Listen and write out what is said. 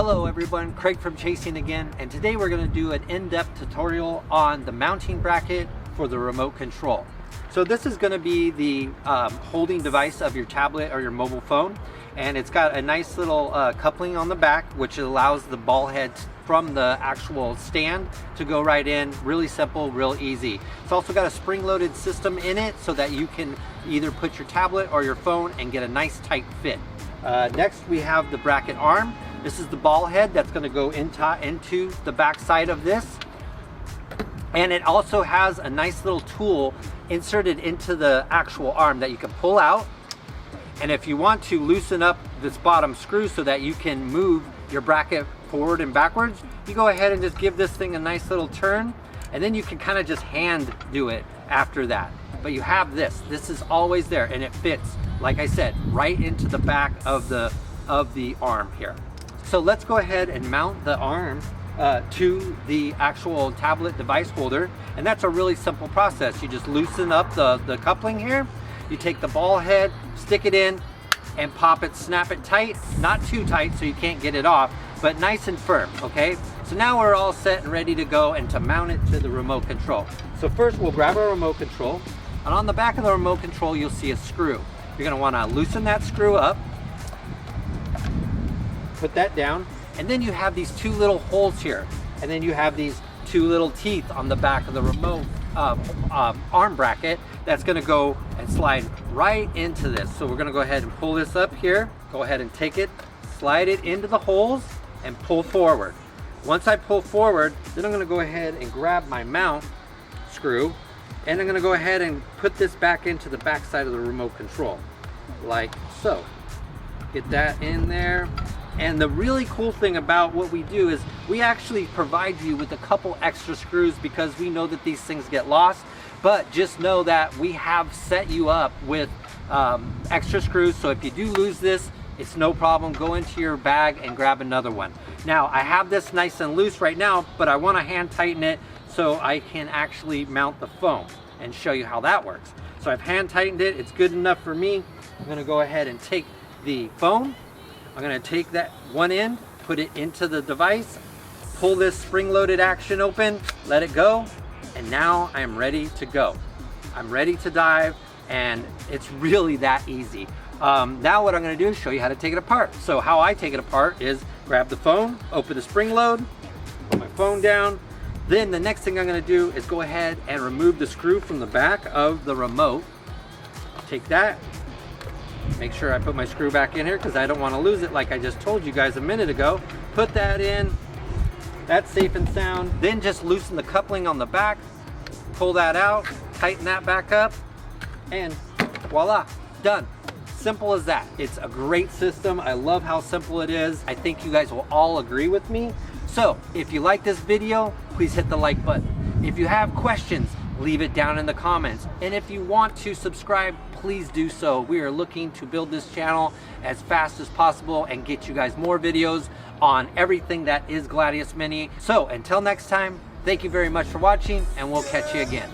Hello everyone, Craig from Chasing again, and today we're going to do an in-depth tutorial on the mounting bracket for the remote control. So this is going to be the holding device of your tablet or your mobile phone, and it's got a nice little coupling on the back which allows the ball head from the actual stand to go right in. Really simple, real easy. It's also got a spring-loaded system in it so that you can either put your tablet or your phone and get a nice tight fit. Next we have the bracket arm. This is the ball head that's going to go into the back side of this, and it also has a nice little tool inserted into the actual arm that you can pull out. And if you want to loosen up this bottom screw so that you can move your bracket forward and backwards, you go ahead and just give this thing a nice little turn, and then you can kind of just hand do it after that. But you have this is always there, and it fits, like I said, right into the back of the arm here. So let's go ahead and mount the arm to the actual tablet device holder, and that's a really simple process. You just loosen up the coupling here, you take the ball head, stick it in, and pop it, snap it tight, not too tight so you can't get it off, but nice and firm, okay? So now we're all set and ready to go and to mount it to the remote control. So first we'll grab our remote control, and on the back of the remote control you'll see a screw. You're gonna wanna loosen that screw up, put that down, and then you have these two little holes here, and then you have these two little teeth on the back of the remote arm bracket that's going to go and slide right into this. So we're going to go ahead and pull this up here, go ahead and take it, slide it into the holes, and pull forward. Once I pull forward, then I'm going to go ahead and grab my mount screw, and I'm going to go ahead and put this back into the back side of the remote control, like so. Get that in there. And the really cool thing about what we do is we actually provide you with a couple extra screws because we know that these things get lost. But just know that we have set you up with extra screws, so if you do lose this, it's no problem. Go into your bag and grab another one. Now I have this nice and loose right now, but I want to hand tighten it so I can actually mount the phone and show you how that works. So I've hand tightened it, it's good enough for me. I'm going to go ahead and take the phone. I'm going to take that one end, put it into the device, pull this spring-loaded action open, let it go, and now I'm ready to go. I'm ready to dive, and it's really that easy. Now what I'm going to do is show you how to take it apart. So how I take it apart is grab the phone, open the spring load, put my phone down. Then the next thing I'm going to do is go ahead and remove the screw from the back of the remote. Take that. Make sure I put my screw back in here because I don't want to lose it like I just told you guys a minute ago. Put that in. That's safe and sound. Then just loosen the coupling on the back. Pull that out. Tighten that back up. And voila, done. Simple as that. It's a great system. I love how simple it is. I think you guys will all agree with me. So if you like this video, please hit the like button. If you have questions, leave it down in the comments. And if you want to subscribe, please do so. We are looking to build this channel as fast as possible and get you guys more videos on everything that is Gladius Mini. So until next time, thank you very much for watching, and we'll catch you again.